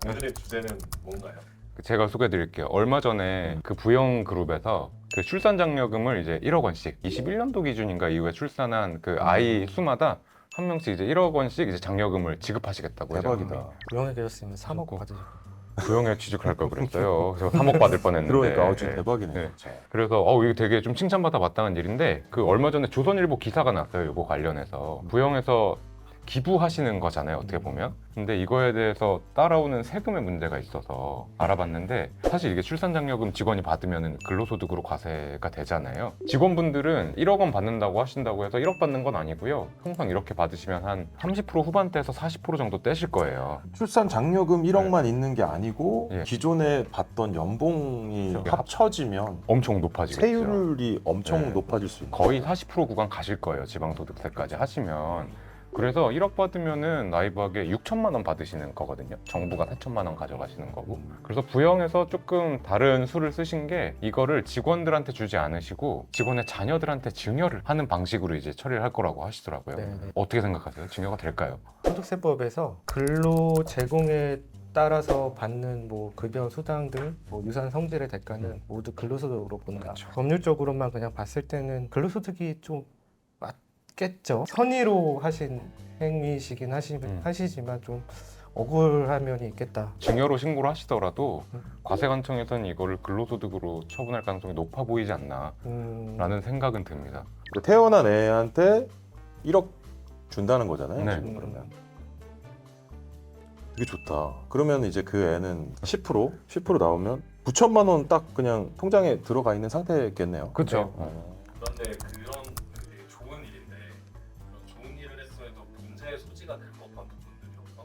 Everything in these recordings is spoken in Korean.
오늘의 주제는 뭔가요? 제가 소개해드릴게요. 얼마 전에 그 부영그룹에서 그 출산장려금을 이제 1억 원씩 21년도 기준인가 이후에 출산한 그 아이 수마다 한 명씩 이제 1억 원씩 이제 장려금을 지급하시겠다고 대박이다. 부영에 계셨으면 3억 그리고- 받으실 부영에 취직할 걸 그랬어요. 저 3억 받을 뻔했는데. 그러니까 진짜 네. 대박이네. 네. 진짜. 그래서 이거 되게 좀 칭찬받아 마땅한 일인데 그 얼마 전에 조선일보 기사가 났어요. 이거 관련해서 부영에서 기부하시는 거잖아요, 어떻게 보면. 근데 이거에 대해서 따라오는 세금의 문제가 있어서 알아봤는데 사실 이게 출산장려금 직원이 받으면 근로소득으로 과세가 되잖아요. 직원분들은 1억 원 받는다고 하신다고 해서 1억 받는 건 아니고요. 통상 이렇게 받으시면 한 30% 후반대에서 40% 정도 떼실 거예요. 출산 장려금 1억만 있는 게 아니고 예. 기존에 받던 연봉이 그렇죠. 합쳐지면 엄청 높아지겠죠. 세율이 엄청 네. 높아질 수 있는. 거의 40% 구간 가실 거예요. 지방소득세까지 하시면. 그래서 1억 받으면은 나이브하게 6천만 원 받으시는 거거든요. 정부가 4천만 원 가져가시는 거고. 그래서 부영에서 조금 다른 수를 쓰신 게 이거를 직원들한테 주지 않으시고 직원의 자녀들한테 증여를 하는 방식으로 이제 처리를 할 거라고 하시더라고요. 네네. 어떻게 생각하세요? 증여가 될까요? 소득세법에서 근로 제공에 따라서 받는 뭐 급여 수당들, 뭐 유산 성질의 대가는 모두 근로소득으로 본다. 그렇죠. 법률적으로만 그냥 봤을 때는 근로소득이 좀 맞겠죠. 선의로 하신 행위시긴 하시지만 좀 억울한 면이 있겠다. 증여로 신고를 하시더라도 과세관청에서는 이거를 근로소득으로 처분할 가능성이 높아 보이지 않나라는 생각은 듭니다. 태어난 애한테 1억 준다는 거잖아요. 네. 지금 그러면. 이게 좋다. 그러면 이제 그 애는 10% 나오면 9천만 원 딱 그냥 통장에 들어가 있는 상태겠네요. 그렇죠. 그런데 그런 되게 좋은 일인데 그런 좋은 일을 했음에도 문제의 소지가 될 법한 부분들이 없나?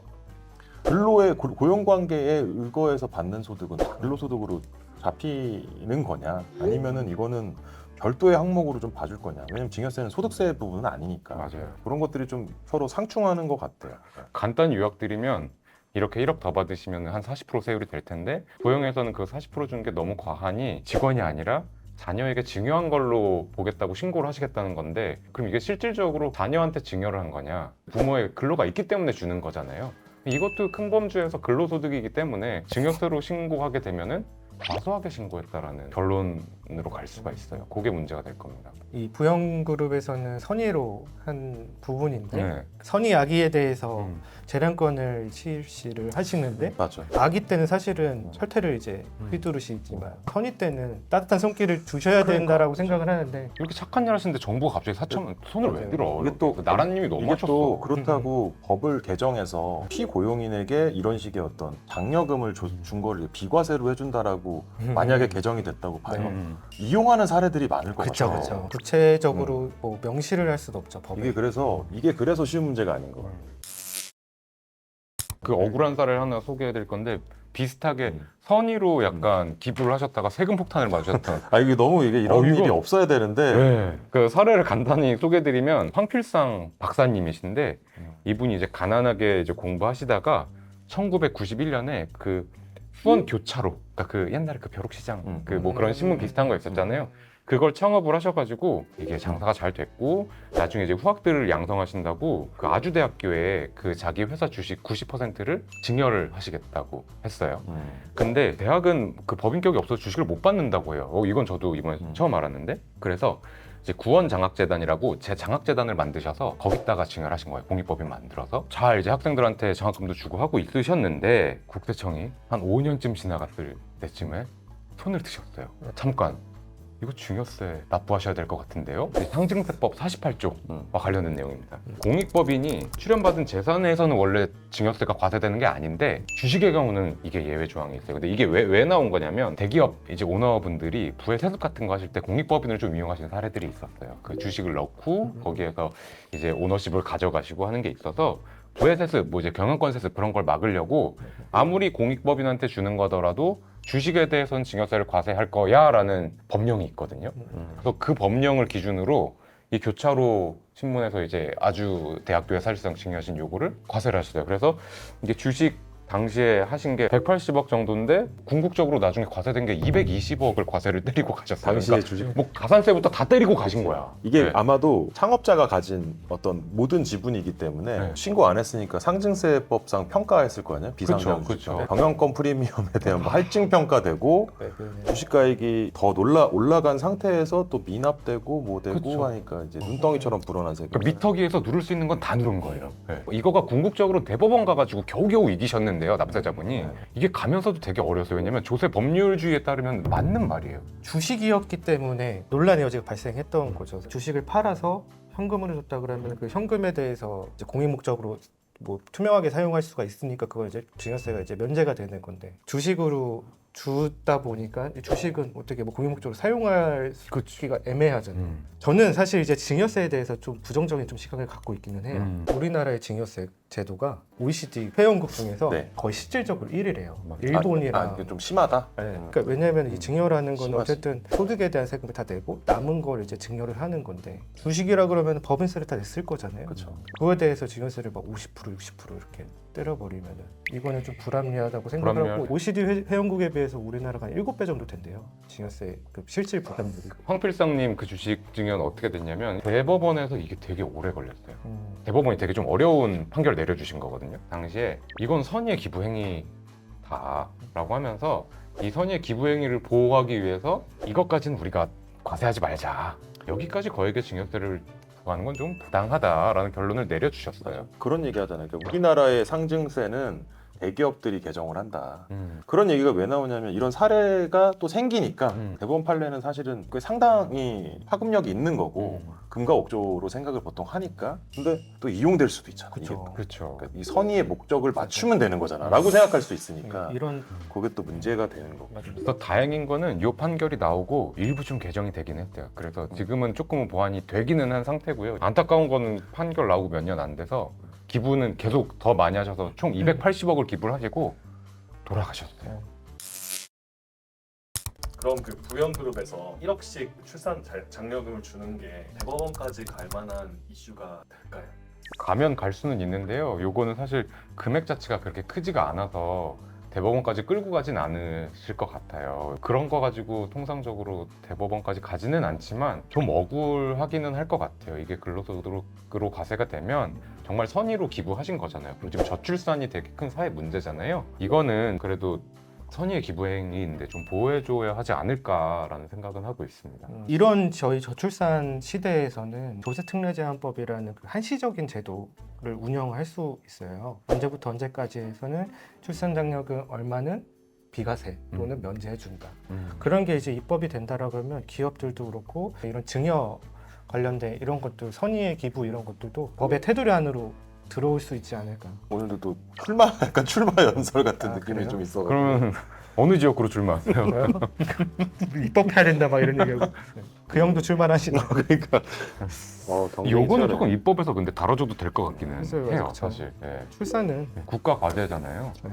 근로의 고용관계에 의거해서 받는 소득은 다 근로소득으로 잡히는 거냐? 아니면은 이거는 별도의 항목으로 좀 봐줄 거냐? 왜냐면 증여세는 소득세 부분은 아니니까. 맞아요. 그런 것들이 좀 서로 상충하는 것 같아요. 간단히 요약드리면 이렇게 1억 더 받으시면 한 40% 세율이 될 텐데 부영에서는 그 40% 주는 게 너무 과하니 직원이 아니라 자녀에게 증여한 걸로 보겠다고 신고를 하시겠다는 건데 그럼 이게 실질적으로 자녀한테 증여를 한 거냐? 부모의 근로가 있기 때문에 주는 거잖아요. 이것도 큰 범주에서 근로소득이기 때문에 증여세로 신고하게 되면은 과소하게 신고했다라는 결론으로 갈 수가 있어요. 그게 문제가 될 겁니다. 이 부영그룹에서는 선의로 한 부분인데 네. 선의 아기에 대해서 음. 재량권을 실시를 하시는데 맞죠. 아기 때는 사실은 철퇴를 이제 휘두르시지만 선의 때는 따뜻한 손길을 주셔야 된다라고 생각을 하는데 이렇게 착한 일 하시는데 정부가 갑자기 4천만 손을 왜 맞아요. 들어? 이게 또 나라님이 이게 너무하셨어. 또 그렇다고 법을 개정해서 피고용인에게 이런 식의 어떤 장려금을 준 거를 비과세로 해준다라고 만약에 개정이 됐다고 봐요. 음. 이용하는 사례들이 많을 것 그렇죠, 같아요. 그렇죠. 구체적으로 뭐 명시를 할 수도 없죠 법에. 이게 그래서 쉬운 문제가 아닌 거. 그 억울한 사례를 하나 소개해드릴 건데 비슷하게 선의로 약간 기부를 하셨다가 세금 폭탄을 맞으셨던 이게 너무 이런 이거- 일이 없어야 되는데. 네. 그 사례를 간단히 소개해드리면 황필상 박사님이신데 이분이 이제 가난하게 이제 공부하시다가 1991년에 그 수원 교차로, 그러니까 그 옛날에 그 벼룩시장 그 뭐 그런 신문 비슷한 거 있었잖아요. 그걸 창업을 하셔가지고 이게 장사가 잘 됐고 나중에 이제 후학들을 양성하신다고 그 아주대학교에 그 자기 회사 주식 90%를 증여를 하시겠다고 했어요. 근데 대학은 그 법인격이 없어서 주식을 못 받는다고 해요. 이건 저도 이번에 처음 알았는데 그래서 이제 구원장학재단이라고 제 장학재단을 만드셔서 거기다가 증여를 하신 거예요. 공익법인 만들어서 잘 이제 학생들한테 장학금도 주고 하고 있으셨는데 국세청이 한 5년쯤 지나갔을 때쯤에 손을 드셨어요. 잠깐 이거 증여세 납부하셔야 될 것 같은데요. 상증세법 48조와 관련된 내용입니다. 공익법인이 출연받은 재산에서는 원래 증여세가 과세되는 게 아닌데 주식의 경우는 이게 예외 조항이 있어요. 근데 이게 왜 나온 거냐면 대기업 이제 오너분들이 부의 세습 같은 거 하실 때 공익법인을 좀 이용하시는 사례들이 있었어요. 그 주식을 넣고 거기에서 이제 오너십을 가져가시고 하는 게 있어서 부의 세습, 뭐 이제 경영권 세습 그런 걸 막으려고 아무리 공익법인한테 주는 거더라도 주식에 대해서는 증여세를 과세할 거야 라는 법령이 있거든요. 그래서 그 법령을 기준으로 이 교차로 신문에서 이제 아주 대학교에 사실상 증여하신 요거를 과세를 하셨어요. 그래서 이게 주식 당시에 하신 게 180억 정도인데 궁극적으로 나중에 과세된 게 220억을 과세를 때리고 가셨어요. 당시에 그러니까 주식 뭐 가산세부터 다 때리고 가신 거야. 이게 네. 아마도 창업자가 가진 어떤 모든 지분이기 때문에 네. 신고 안 했으니까 상증세법상 평가했을 거 아니야? 비상장 그쵸, 주식. 그쵸. 경영권 프리미엄에 대한 할증 평가되고 네, 주식가액이 더 올라간 상태에서 또 미납되고 뭐 되고 그쵸. 하니까 이제 눈덩이처럼 불어난 세금. 그러니까 미터기에서 누를 수 있는 건 다 누른 거예요. 네. 이거가 궁극적으로 대법원 가가지고 겨우겨우 이기셨는데요, 납세자분이. 네. 이게 가면서도 되게 어려웠어요. 왜냐면 조세 법률주의에 따르면 맞는 말이에요. 주식이었기 때문에 논란의 여지가 발생했던 거죠. 주식을 팔아서 현금으로 줬다 그러면 그 현금에 대해서 이제 공익 목적으로 뭐 투명하게 사용할 수가 있으니까 그걸 이제 증여세가 이제 면제가 되는 건데 주식으로 주다 보니까 이 주식은 어떻게 뭐 공익 목적으로 사용할 수가 애매하잖아요. 저는 사실 이제 증여세에 대해서 좀 부정적인 좀 시각을 갖고 있기는 해요. 우리나라의 증여세 제도가 OECD 회원국 중에서 네. 거의 실질적으로 1위래요. 맞아요. 일본이랑 이게 좀 심하다. 네. 그러니까 왜냐하면 이 증여라는 건 심하지. 어쨌든 소득에 대한 세금을 다 내고 남은 걸 이제 증여를 하는 건데 주식이라 그러면 법인세를 다 냈을 거잖아요. 그렇죠. 그거에 대해서 증여세를 막 50% 60% 이렇게 때려버리면은 이거는 좀 불합리하다고 생각을 하고 불합리하죠. OECD 회원국에 비해서 우리나라가 한 7배 정도 된대요. 증여세 그 실질 부담률이. 황필상님 그 주식 증여는 어떻게 됐냐면 대법원에서 이게 되게 오래 걸렸어요. 음. 대법원이 되게 좀 어려운 판결 내려주신 거거든요. 당시에 이건 선의의 기부 행위다라고 하면서 이 선의의 기부 행위를 보호하기 위해서 이것까지는 우리가 과세하지 말자. 여기까지 거액의 증여세를 부과하는 건 좀 부당하다라는 결론을 내려주셨어요. 그런 얘기 하잖아요. 그러니까 우리나라의 상증세는 대기업들이 개정을 한다. 그런 얘기가 왜 나오냐면 이런 사례가 또 생기니까 대법원 판례는 사실은 꽤 상당히 파급력이 있는 거고 금과 옥조로 생각을 보통 하니까 근데 또 이용될 수도 있잖아. 그쵸. 이게. 그렇죠. 그러니까 이 선의의 목적을 맞추면 되는 거잖아 라고 생각할 수 있으니까 이런 그게 또 문제가 되는 거고. 그래서 다행인 거는 이 판결이 나오고 일부 좀 개정이 되긴 했대요. 그래서 지금은 조금은 보완이 되기는 한 상태고요. 안타까운 거는 판결 나오고 몇 년 안 돼서 기부는 계속 더 많이 하셔서 총 280억을 기부를 하시고 돌아가셨어요. 그럼 그 부연그룹에서 1억씩 출산 장려금을 주는 게 대법원까지 갈 만한 이슈가 될까요? 가면 갈 수는 있는데요. 요거는 사실 금액 자체가 그렇게 크지가 않아서 대법원까지 끌고 가진 않으실 것 같아요. 그런 거 가지고 통상적으로 대법원까지 가지는 않지만 좀 억울하기는 할 것 같아요. 이게 근로소득으로 과세가 되면 정말 선의로 기부하신 거잖아요. 그리고 지금 저출산이 되게 큰 사회 문제잖아요. 이거는 그래도 선의의 기부행위인데 좀 보호해줘야 하지 않을까라는 생각은 하고 있습니다. 이런 저희 저출산 시대에서는 조세특례제한법이라는 그 한시적인 제도를 운영할 수 있어요. 언제부터 언제까지에서는 출산장려금 얼마는 비과세 또는 면제해준다. 그런 게 이제 입법이 된다라고 하면 기업들도 그렇고 이런 증여 관련된 이런 것들 선의의 기부 이런 것들도 법의 테두리 안으로 들어올 수 있지 않을까. 오늘도 또 약간 출마 연설 같은 느낌이 그래요? 좀 있어가지고. 그러면 어느 지역구로 출마하세요? 입법해야 된다 막 이런 얘기하고 그 형도 출마하시나. 그러니까 경쟁이 요거는 치열해. 조금 입법에서 근데 다뤄줘도 될 것 같기는 맞아요, 해요. 그렇죠. 사실. 예. 출산은 국가 과제잖아요. 네.